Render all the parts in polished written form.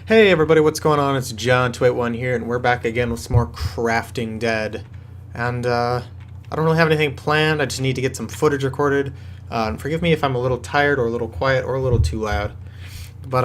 Hey everybody, what's going on? It's John281 here, and we're back again with some more Crafting Dead. And I don't really have anything planned. I just need to get some footage recorded. And forgive me if I'm a little tired or a little quiet or a little too loud. But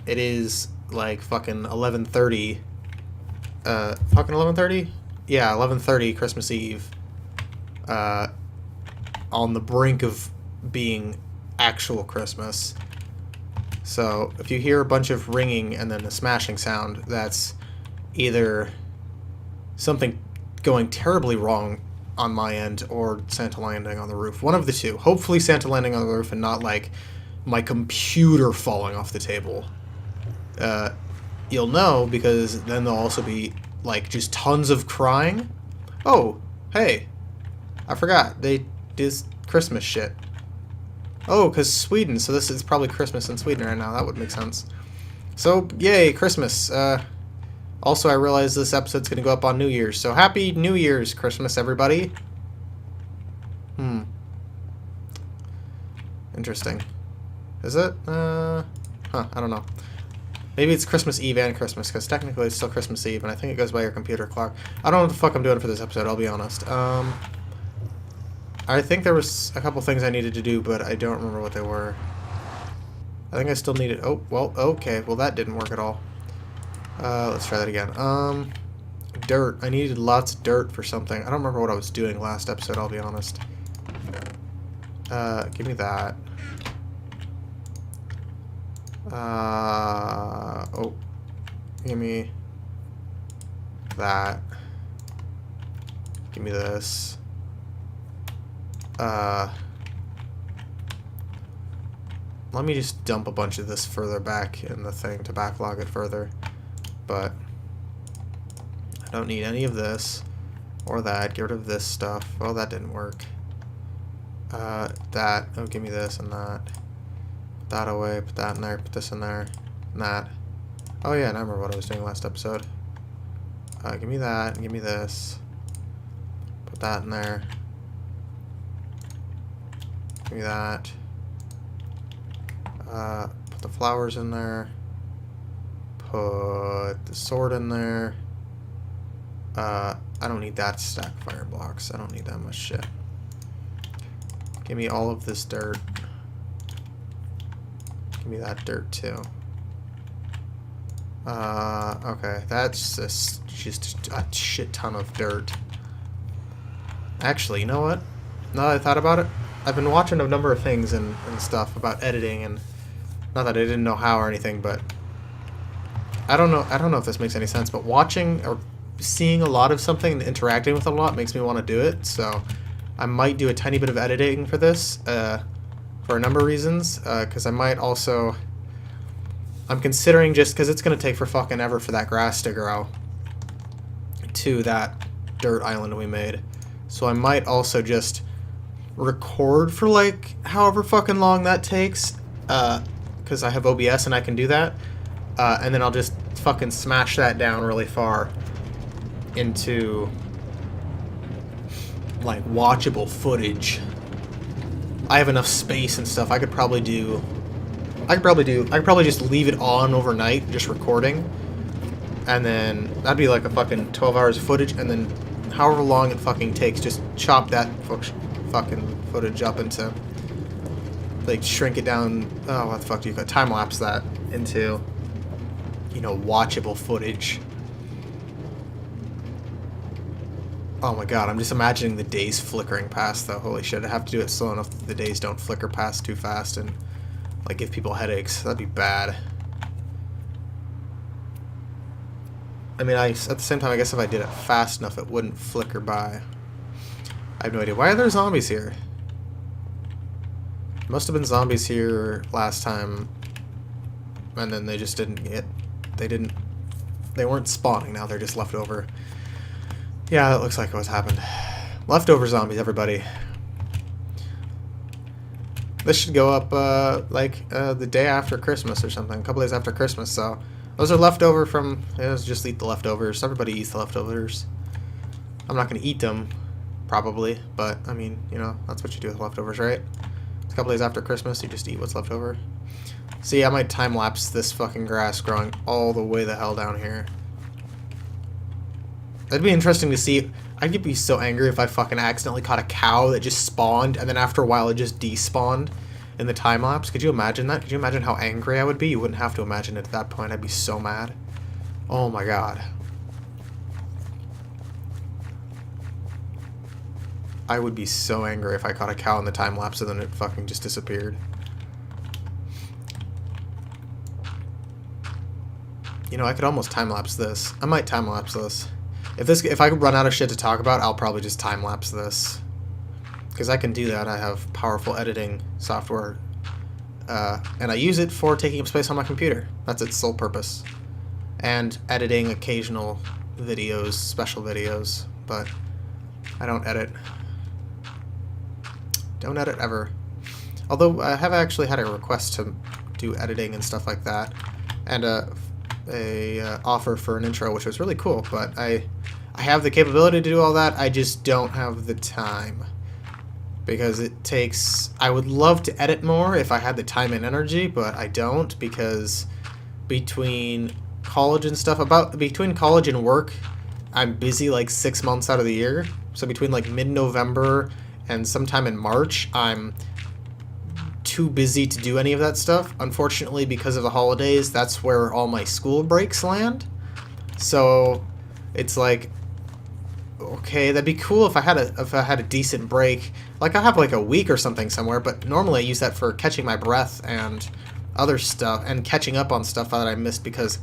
it is like fucking 11:30. Fucking 11:30? Yeah, 11:30 Christmas Eve. On the brink of being actual Christmas. So if you hear a bunch of ringing and then a smashing sound, that's either something going terribly wrong on my end or Santa landing on the roof. One of the two. Hopefully Santa landing on the roof and not like my computer falling off the table. You'll know because then there'll also be like just tons of crying. Oh, hey, I forgot. They did Christmas shit. Oh, because Sweden, so this is probably Christmas in Sweden right now. That would make sense. So, yay, Christmas. Also, I realize this episode's going to go up on New Year's, so Happy New Year's, Christmas, everybody. Interesting. Is it? I don't know. Maybe it's Christmas Eve and Christmas, because technically it's still Christmas Eve, and I think it goes by your computer clock. I don't know what the fuck I'm doing for this episode, I'll be honest. I think there was a couple things I needed to do, but I don't remember what they were. I think I still needed... Oh, well, okay. Well, that didn't work at all. Let's try that again. Dirt. I needed lots of dirt for something. I don't remember what I was doing last episode, I'll be honest. Give me that. Oh. Give me that. Give me this. Let me just dump a bunch of this further back in the thing to backlog it further. But I don't need any of this or that. Get rid of this stuff. Oh, that didn't work. That. Oh, give me this and that. Put that away. Put that in there. Put this in there. And that. Oh, yeah, and I remember what I was doing last episode. Give me that and give me this. Put that in there. Give me that. Put the flowers in there. Put the sword in there. I don't need that stack of fire blocks. I don't need that much shit. Give me all of this dirt. Give me that dirt too. Okay, that's just a shit ton of dirt. Actually, you know what? Now that I thought about it, I've been watching a number of things and stuff about editing, and not that I didn't know how or anything, but I don't know if this makes any sense, but watching or seeing a lot of something and interacting with it a lot makes me want to do it, so I might do a tiny bit of editing for this, for a number of reasons, because I might also, I'm considering just, because it's going to take for fucking ever for that grass to grow to that dirt island we made, so I might also just record for like however fucking long that takes, because I have OBS and I can do that, and then I'll just fucking smash that down really far into like watchable footage. I have enough space and stuff. I could probably just leave it on overnight, just recording, and then that'd be like a fucking 12 hours of footage, and then however long it fucking takes, just chop that fucking footage up into, like, shrink it down. Oh, what the fuck do you got? Time lapse that into, you know, watchable footage. Oh my god, I'm just imagining the days flickering past, though. Holy shit, I have to do it slow enough that the days don't flicker past too fast and, like, give people headaches. That'd be bad. I mean, at the same time, I guess if I did it fast enough, it wouldn't flicker by. I have no idea. Why are there zombies here? Must have been zombies here last time, and then they just didn't get... They weren't spawning now, they're just left over. Yeah, that looks like what's happened. Leftover zombies, everybody. This should go up, the day after Christmas or something. A couple days after Christmas, so... Those are leftover from... Let's just eat the leftovers. Everybody eats the leftovers. I'm not going to eat them, probably, but, I mean, you know, that's what you do with leftovers, right? It's a couple days after Christmas, you just eat what's left over. See, I might time-lapse this fucking grass growing all the way the hell down here. That'd be interesting to see. I'd be so angry if I fucking accidentally caught a cow that just spawned, and then after a while it just despawned in the time-lapse. Could you imagine that? Could you imagine how angry I would be? You wouldn't have to imagine it at that point. I'd be so mad. Oh my god. I would be so angry if I caught a cow in the time-lapse and then it fucking just disappeared. You know, I could almost time-lapse this. I might time-lapse this. If I run out of shit to talk about, I'll probably just time-lapse this. Because I can do that. I have powerful editing software. And I use it for taking up space on my computer. That's its sole purpose. And editing occasional videos, special videos. But I don't edit. Don't edit ever. Although I have actually had a request to do editing and stuff like that. And a offer for an intro, which was really cool, but I have the capability to do all that. I just don't have the time, because it takes, I would love to edit more if I had the time and energy, but I don't, because between college and stuff, between college and work, I'm busy like 6 months out of the year. So between like mid-November and sometime in March, I'm too busy to do any of that stuff. Unfortunately, because of the holidays, that's where all my school breaks land. So it's like, okay, that'd be cool if I had a decent break. Like I have like a week or something somewhere, but normally I use that for catching my breath and other stuff and catching up on stuff that I missed because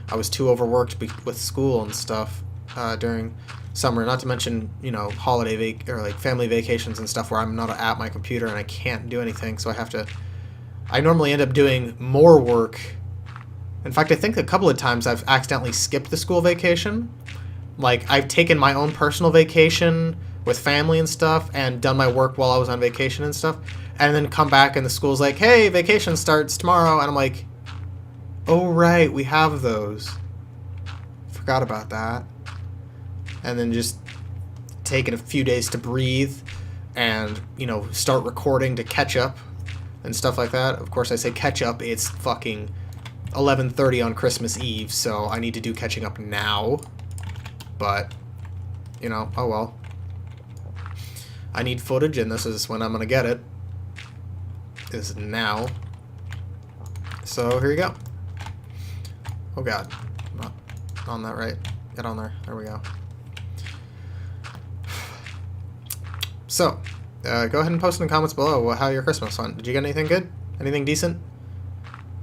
I was too overworked with school and stuff during summer. Not to mention, you know, holiday or like family vacations and stuff where I'm not at my computer and I can't do anything, so I normally end up doing more work. In fact, I think a couple of times I've accidentally skipped the school vacation. Like, I've taken my own personal vacation with family and stuff and done my work while I was on vacation and stuff, and then come back and the school's like, hey, vacation starts tomorrow, and I'm like, oh right, we have those. Forgot about that. And then just taking a few days to breathe and, you know, start recording to catch up and stuff like that. Of course, I say catch up, it's fucking 11:30 on Christmas Eve, so I need to do catching up now. But, you know, oh well. I need footage, and this is when I'm gonna get it. Is now. So, here you go. Oh god. I'm not on that right. Get on there. There we go. So, go ahead and post in the comments below how your Christmas went. Did you get anything good? Anything decent?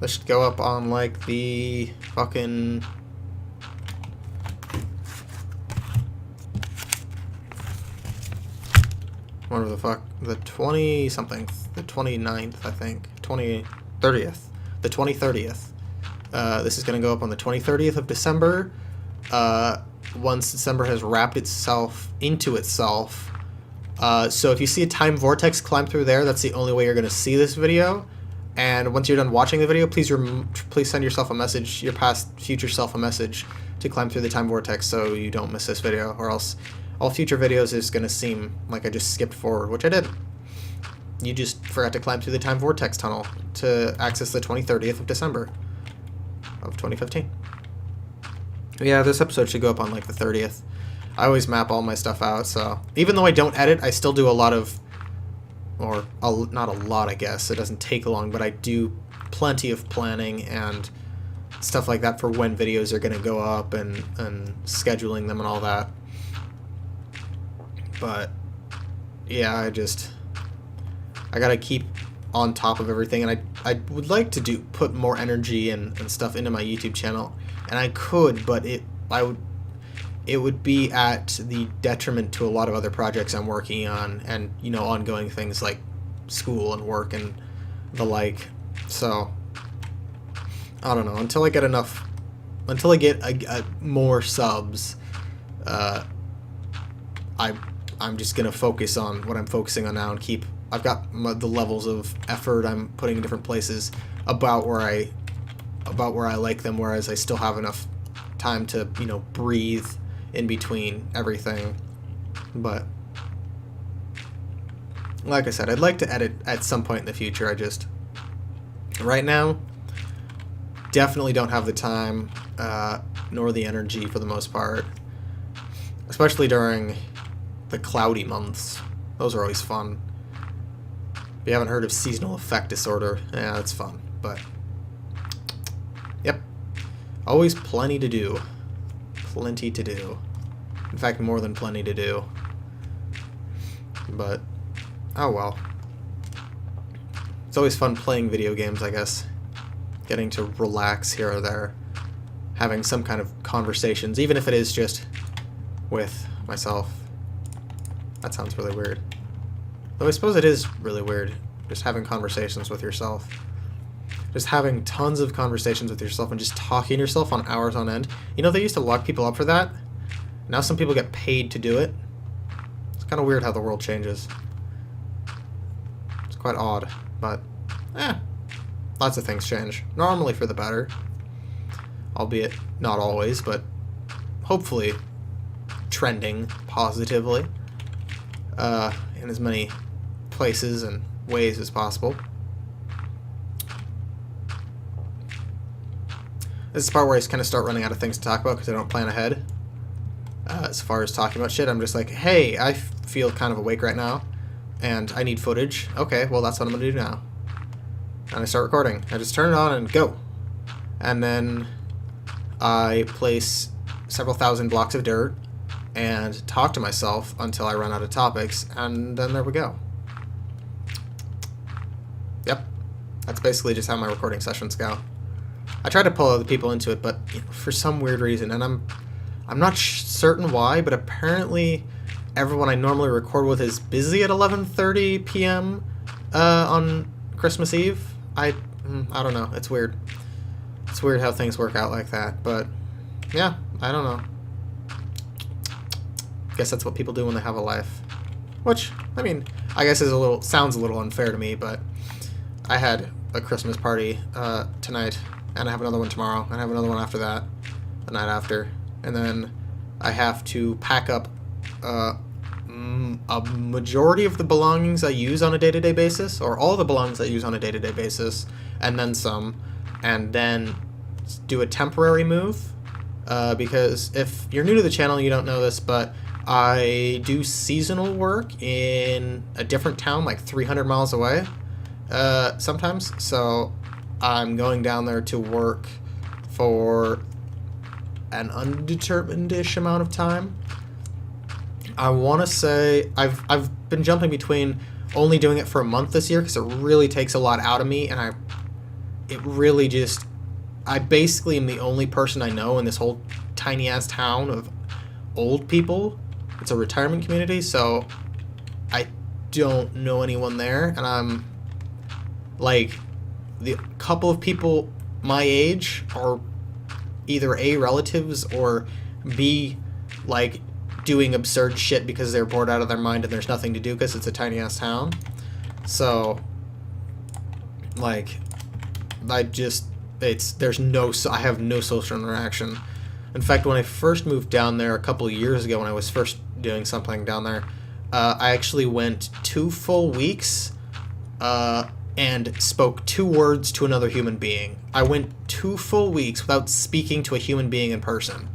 This should go up on, like, the fucking... whatever the fuck. The 20-something. The 29th, I think. 30th. The 2030th. This is going to go up on the 2030th of December. Once December has wrapped itself into itself. So if you see a time vortex climb through there, that's the only way you're going to see this video. And once you're done watching the video, please send yourself a message, your future self a message to climb through the time vortex so you don't miss this video, or else all future videos is going to seem like I just skipped forward, which I did. You just forgot to climb through the time vortex tunnel to access the 2030th of December of 2015. Yeah, this episode should go up on like the 30th. I always map all my stuff out, so even though I don't edit, I still do a lot of, or not a lot, I guess. It doesn't take long, but I do plenty of planning and stuff like that for when videos are going to go up and scheduling them and all that. But yeah, I gotta keep on top of everything, and I would like to put more energy and stuff into my YouTube channel, and I could, but it would be at the detriment to a lot of other projects I'm working on, and, you know, ongoing things like school and work and the like. So I don't know, until I get more subs, I'm just gonna focus on what I'm focusing on now and keep. I've got the levels of effort I'm putting in different places about where I like them, whereas I still have enough time to, you know, breathe in between everything. But like I said, I'd like to edit at some point in the future. Right now definitely don't have the time nor the energy for the most part, especially during the cloudy months. Those are always fun. If you haven't heard of seasonal affect disorder, yeah, that's fun. But yep, always plenty to do. Plenty to do. In fact, more than plenty to do. But oh well. It's always fun playing video games, I guess. Getting to relax here or there. Having some kind of conversations, even if it is just with myself. That sounds really weird. Though I suppose it is really weird, just having conversations with yourself. Just having tons of conversations with yourself and just talking to yourself on hours on end. You know, they used to lock people up for that. Now some people get paid to do it. It's kind of weird how the world changes. It's quite odd, but lots of things change. Normally for the better. Albeit not always, but hopefully trending positively in as many places and ways as possible. This is the part where I just kind of start running out of things to talk about because I don't plan ahead. As far as talking about shit, I'm just like, hey, I feel kind of awake right now, and I need footage. Okay, well, that's what I'm going to do now. And I start recording. I just turn it on and go. And then I place several thousand blocks of dirt and talk to myself until I run out of topics, and then there we go. Yep. That's basically just how my recording sessions go. I try to pull other people into it, but for some weird reason, and I'm not certain why, but apparently everyone I normally record with is busy at 11:30 p.m. On Christmas Eve. I don't know. It's weird. It's weird how things work out like that, but yeah, I don't know. Guess that's what people do when they have a life. Which, I mean, I guess sounds a little unfair to me, but I had a Christmas party tonight, and I have another one tomorrow, and I have another one after that, the night after, and then I have to pack up a majority of the belongings I use on a day-to-day basis, or all the belongings I use on a day-to-day basis, and then some, and then do a temporary move, because if you're new to the channel, you don't know this, but I do seasonal work in a different town, like 300 miles away, sometimes, so I'm going down there to work for an undetermined-ish amount of time. I want to say I've been jumping between only doing it for a month this year because it really takes a lot out of me, and I basically am the only person I know in this whole tiny-ass town of old people. It's a retirement community, so I don't know anyone there, and I'm like, the couple of people my age are either A, relatives, or B, like, doing absurd shit because they're bored out of their mind and there's nothing to do because it's a tiny-ass town. So, like, I have no social interaction. In fact, when I first moved down there a couple of years ago, when I was first doing something down there, I actually went 2 full weeks and spoke 2 words to another human being. I went 2 full weeks without speaking to a human being in person.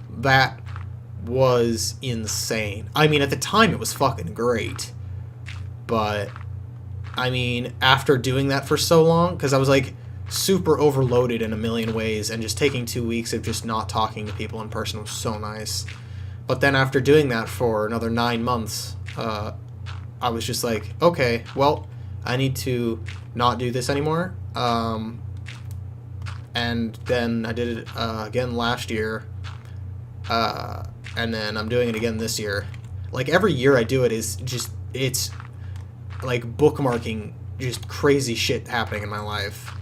That was insane. I mean, at the time, it was fucking great. But, I mean, after doing that for so long, because I was, like, super overloaded in a million ways, and just taking 2 weeks of just not talking to people in person was so nice. But then after doing that for another 9 months, I was just like, okay, well, I need to not do this anymore. And then I did it again last year, and then I'm doing it again this year. Like, every year I do it is just, it's like bookmarking just crazy shit happening in my life.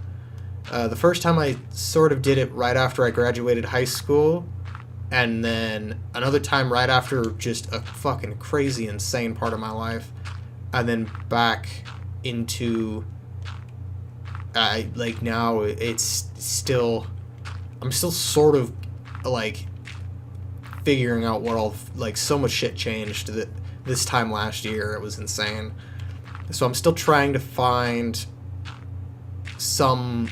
The first time I sort of did it right after I graduated high school, and then another time right after just a fucking crazy, insane part of my life, and then back into, like, now it's still, I'm still sort of, like, figuring out what all, like, so much shit changed this time last year. It was insane. So I'm still trying to find some